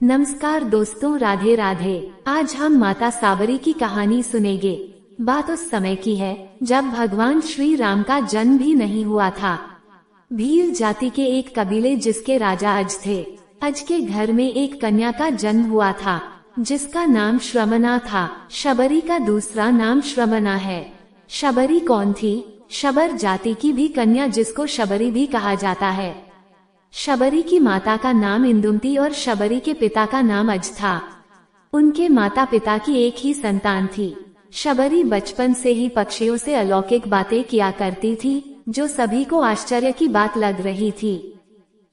नमस्कार दोस्तों, राधे राधे। आज हम माता साबरी की कहानी सुनेंगे। बात उस समय की है जब भगवान श्री राम का जन्म भी नहीं हुआ था। भील जाति के एक कबीले जिसके राजा अज थे। अज के घर में एक कन्या का जन्म हुआ था जिसका नाम श्रमना था। शबरी का दूसरा नाम श्रमना है। शबरी कौन थी? शबर जाति की भी कन्या जिसको शबरी भी कहा जाता है। शबरी की माता का नाम इंदुमती और शबरी के पिता का नाम अज था। उनके माता पिता की एक ही संतान थी। शबरी बचपन से ही पक्षियों से अलौकिक बातें किया करती थी जो सभी को आश्चर्य की बात लग रही थी।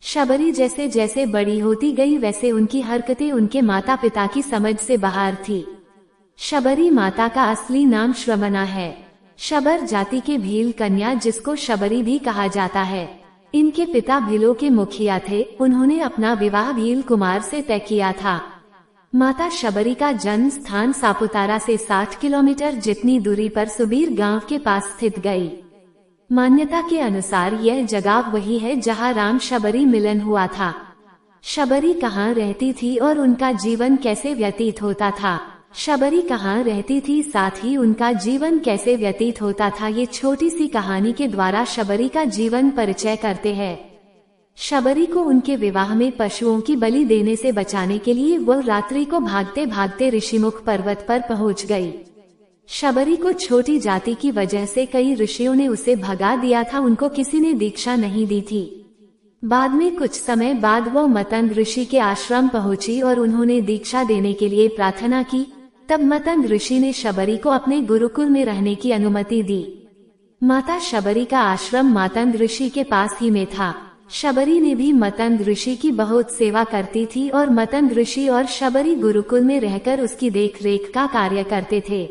शबरी जैसे जैसे बड़ी होती गई वैसे उनकी हरकतें उनके माता पिता की समझ से बाहर थी। शबरी माता का असली नाम श्रमना है। शबर जाति के भील कन्या जिसको शबरी भी कहा जाता है। इनके पिता भीलों के मुखिया थे। उन्होंने अपना विवाह भील कुमार से तय किया था। माता शबरी का जन्म स्थान सापुतारा से 60 किलोमीटर जितनी दूरी पर सुबीर गांव के पास स्थित गई। मान्यता के अनुसार यह जगह वही है जहां राम शबरी मिलन हुआ था। शबरी कहाँ रहती थी और उनका जीवन कैसे व्यतीत होता था? शबरी कहाँ रहती थी, साथ ही उनका जीवन कैसे व्यतीत होता था, ये छोटी सी कहानी के द्वारा शबरी का जीवन परिचय करते हैं। शबरी को उनके विवाह में पशुओं की बलि देने से बचाने के लिए वह रात्रि को भागते भागते ऋषिमुख पर्वत पर पहुंच गई। शबरी को छोटी जाति की वजह से कई ऋषियों ने उसे भगा दिया था। उनको किसी ने दीक्षा नहीं दी थी। बाद में कुछ समय बाद वह मतंग ऋषि के आश्रम पहुंची और उन्होंने दीक्षा देने के लिए प्रार्थना की। तब मतंग ऋषि ने शबरी को अपने गुरुकुल में रहने की अनुमति दी। माता शबरी का आश्रम मतंग ऋषि के पास ही में था। शबरी ने भी मतंग ऋषि की बहुत सेवा करती थी और मतंग ऋषि और शबरी गुरुकुल में रहकर उसकी देखरेख का कार्य करते थे।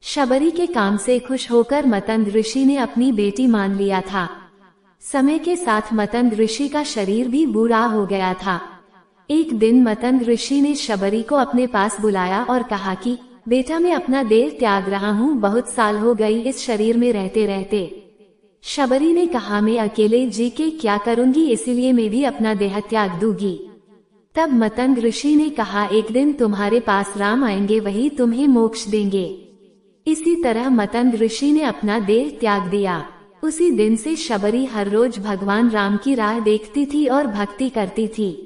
शबरी के काम से खुश होकर मतंग ऋषि ने अपनी बेटी मान लिया था। समय के साथ मतंग ऋषि का शरीर भी बूढ़ा हो गया था। एक दिन मतंग ऋषि ने शबरी को अपने पास बुलाया और कहा कि बेटा, मैं अपना देह त्याग रहा हूँ। बहुत साल हो गई इस शरीर में रहते रहते। शबरी ने कहा, मैं अकेले जी के क्या करूँगी, इसीलिए मैं भी अपना देह त्याग दूंगी। तब मतंग ऋषि ने कहा, एक दिन तुम्हारे पास राम आएंगे, वही तुम्हें मोक्ष देंगे। इसी तरह मतंग ऋषि ने अपना देह त्याग दिया। उसी दिन से शबरी हर रोज भगवान राम की राह देखती थी और भक्ति करती थी।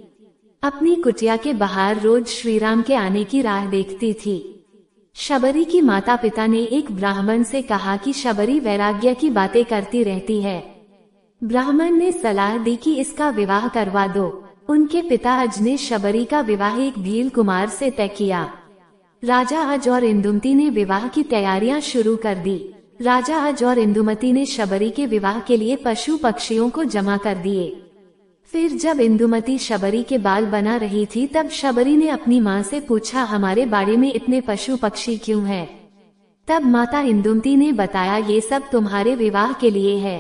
अपनी कुटिया के बाहर रोज श्री राम के आने की राह देखती थी। शबरी की माता पिता ने एक ब्राह्मण से कहा कि शबरी वैराग्य की बातें करती रहती है। ब्राह्मण ने सलाह दी कि इसका विवाह करवा दो। उनके पिता अज ने शबरी का विवाह एक भील कुमार से तय किया। राजा अज और इंदुमती ने विवाह की तैयारियां शुरू कर दी। राजा अज और इंदुमती ने शबरी के विवाह के लिए पशु पक्षियों को जमा कर दिए। फिर जब इंदुमती शबरी के बाल बना रही थी तब शबरी ने अपनी माँ से पूछा, हमारे बाड़े में इतने पशु पक्षी क्यों हैं? तब माता इंदुमती ने बताया, ये सब तुम्हारे विवाह के लिए है।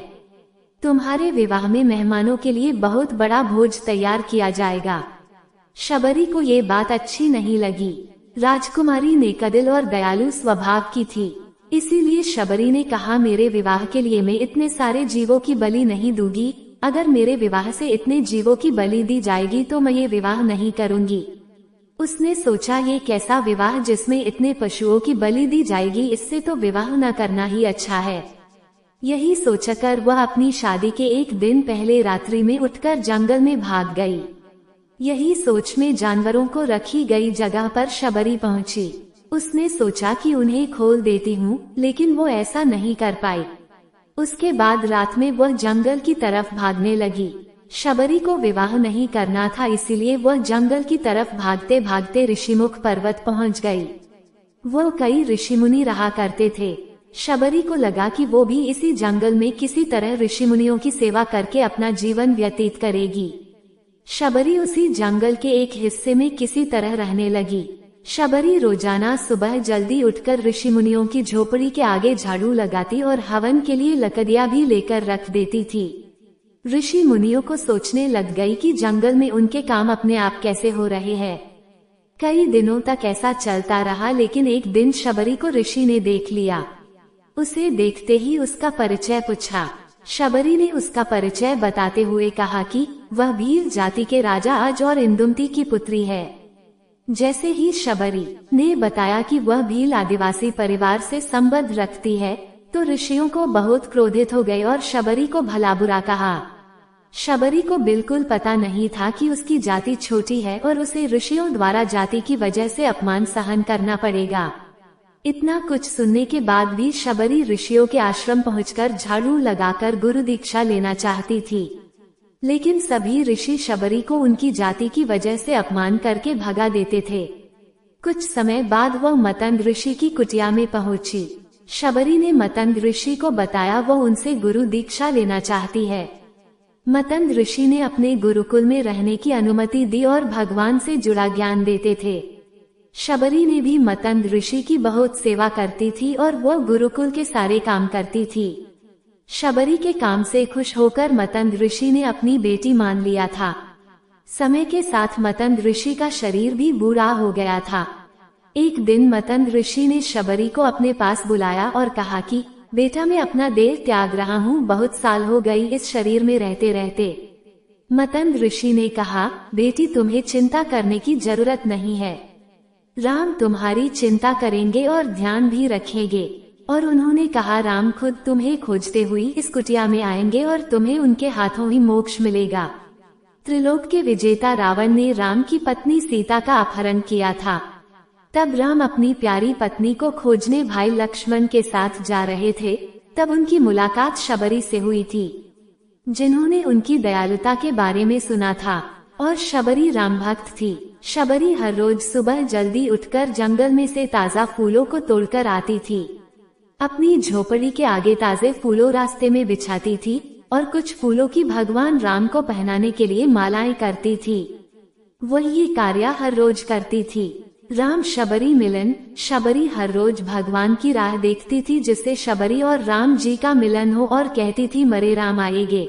तुम्हारे विवाह में मेहमानों के लिए बहुत बड़ा भोज तैयार किया जाएगा। शबरी को ये बात अच्छी नहीं लगी। राजकुमारी नेकदिल और दयालु स्वभाव की थी, इसीलिए शबरी ने कहा, मेरे विवाह के लिए मैं इतने सारे जीवों की बलि नहीं दूंगी। अगर मेरे विवाह से इतने जीवों की बलि दी जाएगी तो मैं ये विवाह नहीं करूंगी। उसने सोचा, ये कैसा विवाह जिसमें इतने पशुओं की बलि दी जाएगी, इससे तो विवाह न करना ही अच्छा है। यही सोचकर वह अपनी शादी के एक दिन पहले रात्रि में उठकर जंगल में भाग गई। यही सोच में जानवरों को रखी गई जगह पर शबरी पहुंची। उसने सोचा कि उन्हें खोल देती हूँ, लेकिन वो ऐसा नहीं कर पाई। उसके बाद रात में वह जंगल की तरफ भागने लगी। शबरी को विवाह नहीं करना था, इसीलिए वह जंगल की तरफ भागते भागते ऋषिमुख पर्वत पहुंच गई। वो कई ऋषिमुनि रहा करते थे। शबरी को लगा कि वो भी इसी जंगल में किसी तरह ऋषिमुनियों की सेवा करके अपना जीवन व्यतीत करेगी। शबरी उसी जंगल के एक हिस्से में किसी तरह रहने लगी। शबरी रोजाना सुबह जल्दी उठकर ऋषि मुनियों की झोपड़ी के आगे झाड़ू लगाती और हवन के लिए लकड़ियां भी लेकर रख देती थी। ऋषि मुनियों को सोचने लग गई कि जंगल में उनके काम अपने आप कैसे हो रहे हैं। कई दिनों तक ऐसा चलता रहा, लेकिन एक दिन शबरी को ऋषि ने देख लिया। उसे देखते ही उसका परिचय पूछा। शबरी ने उसका परिचय बताते हुए कहा कि वह भील जाति के राजा अज और इंदुमती की पुत्री है। जैसे ही शबरी ने बताया कि वह भील आदिवासी परिवार से संबंध रखती है, तो ऋषियों को बहुत क्रोधित हो गए और शबरी को भला बुरा कहा। शबरी को बिल्कुल पता नहीं था कि उसकी जाति छोटी है और उसे ऋषियों द्वारा जाति की वजह से अपमान सहन करना पड़ेगा। इतना कुछ सुनने के बाद भी शबरी ऋषियों के आश्रम पहुंचकर झाड़ू लगाकर गुरु दीक्षा लेना चाहती थी, लेकिन सभी ऋषि शबरी को उनकी जाति की वजह से अपमान करके भगा देते थे। कुछ समय बाद वह मतंग ऋषि की कुटिया में पहुंची। शबरी ने मतंग ऋषि को बताया वह उनसे गुरु दीक्षा लेना चाहती है। मतंग ऋषि ने अपने गुरुकुल में रहने की अनुमति दी और भगवान से जुड़ा ज्ञान देते थे। शबरी ने भी मतंग ऋषि की बहुत सेवा करती थी और वह गुरुकुल के सारे काम करती थी। शबरी के काम से खुश होकर मतंग ऋषि ने अपनी बेटी मान लिया था। समय के साथ मतंग ऋषि का शरीर भी बूढ़ा हो गया था। एक दिन मतंग ऋषि ने शबरी को अपने पास बुलाया और कहा कि बेटा, मैं अपना देह त्याग रहा हूँ, बहुत साल हो गई इस शरीर में रहते रहते। मतंग ऋषि ने कहा, बेटी तुम्हें चिंता करने की जरूरत नहीं है, राम तुम्हारी चिंता करेंगे और ध्यान भी रखेंगे। और उन्होंने कहा, राम खुद तुम्हें खोजते हुए इस कुटिया में आएंगे और तुम्हें उनके हाथों ही मोक्ष मिलेगा। त्रिलोक के विजेता रावण ने राम की पत्नी सीता का अपहरण किया था। तब राम अपनी प्यारी पत्नी को खोजने भाई लक्ष्मण के साथ जा रहे थे। तब उनकी मुलाकात शबरी से हुई थी, जिन्होंने उनकी दयालुता के बारे में सुना था। और शबरी राम भक्त थी। शबरी हर रोज सुबह जल्दी उठकर जंगल में से ताजा फूलों को तोड़कर आती थी। अपनी झोपड़ी के आगे ताजे फूलों रास्ते में बिछाती थी और कुछ फूलों की भगवान राम को पहनाने के लिए मालाएं करती थी। वह ये कार्य हर रोज करती थी। राम शबरी मिलन। शबरी हर रोज भगवान की राह देखती थी जिससे शबरी और राम जी का मिलन हो और कहती थी, मरे राम आएंगे।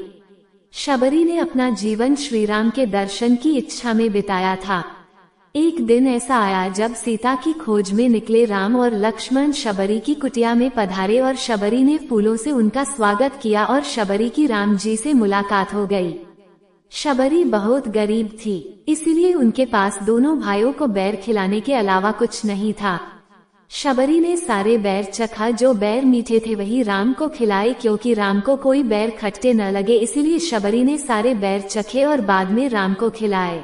शबरी ने अपना जीवन श्री राम के दर्शन की इच्छा में बिताया था। एक दिन ऐसा आया जब सीता की खोज में निकले राम और लक्ष्मण शबरी की कुटिया में पधारे और शबरी ने फूलों से उनका स्वागत किया और शबरी की राम जी से मुलाकात हो गई। शबरी बहुत गरीब थी, इसलिए उनके पास दोनों भाइयों को बैर खिलाने के अलावा कुछ नहीं था। शबरी ने सारे बैर चखा, जो बैर मीठे थे वही राम को खिलाए, क्योंकि राम को कोई बैर खट्टे न लगे, इसलिए शबरी ने सारे बैर चखे और बाद में राम को खिलाए।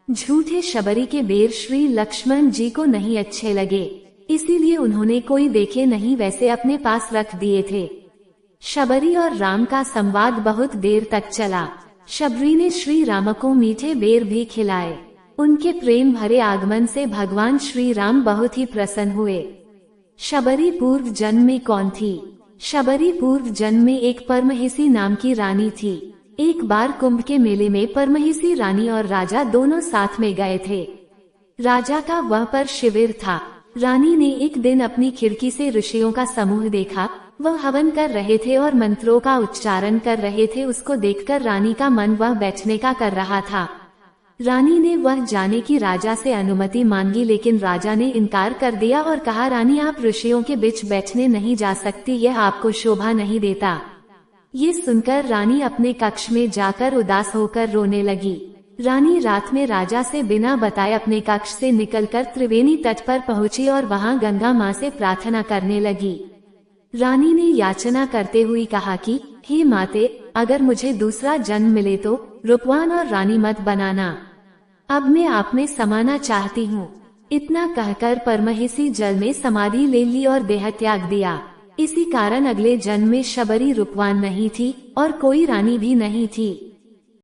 झूठे शबरी के बैर श्री लक्ष्मण जी को नहीं अच्छे लगे, इसीलिए उन्होंने कोई देखे नहीं वैसे अपने पास रख दिए थे। शबरी और राम का संवाद बहुत देर तक चला। शबरी ने श्री राम को मीठे बैर भी खिलाए। उनके प्रेम भरे आगमन से भगवान श्री राम बहुत ही प्रसन्न हुए। शबरी पूर्व जन्म में कौन थी? शबरी पूर्व जन्म में एक परमहिसी नाम की रानी थी। एक बार कुंभ के मेले में परमहिसी रानी और राजा दोनों साथ में गए थे। राजा का वह पर शिविर था। रानी ने एक दिन अपनी खिड़की से ऋषियों का समूह देखा। वह हवन कर रहे थे और मंत्रों का उच्चारण कर रहे थे। उसको देखकर रानी का मन वह बैठने का कर रहा था। रानी ने वह जाने की राजा से अनुमति मांगी, लेकिन राजा ने इनकार कर दिया और कहा, रानी आप ऋषियों के बीच बैठने नहीं जा सकती, यह आपको शोभा नहीं देता। ये सुनकर रानी अपने कक्ष में जाकर उदास होकर रोने लगी। रानी रात में राजा से बिना बताए अपने कक्ष से निकलकर त्रिवेणी तट पर पहुंची और वहां गंगा माँ से प्रार्थना करने लगी। रानी ने याचना करते हुए कहा कि हे माते, अगर मुझे दूसरा जन्म मिले तो रूपवान और रानी मत बनाना। अब मैं आप में समाना चाहती हूँ। इतना कहकर परमहिसी जल में समाधि ले ली और देह त्याग दिया। इसी कारण अगले जन्म में शबरी रूपवान नहीं थी और कोई रानी भी नहीं थी।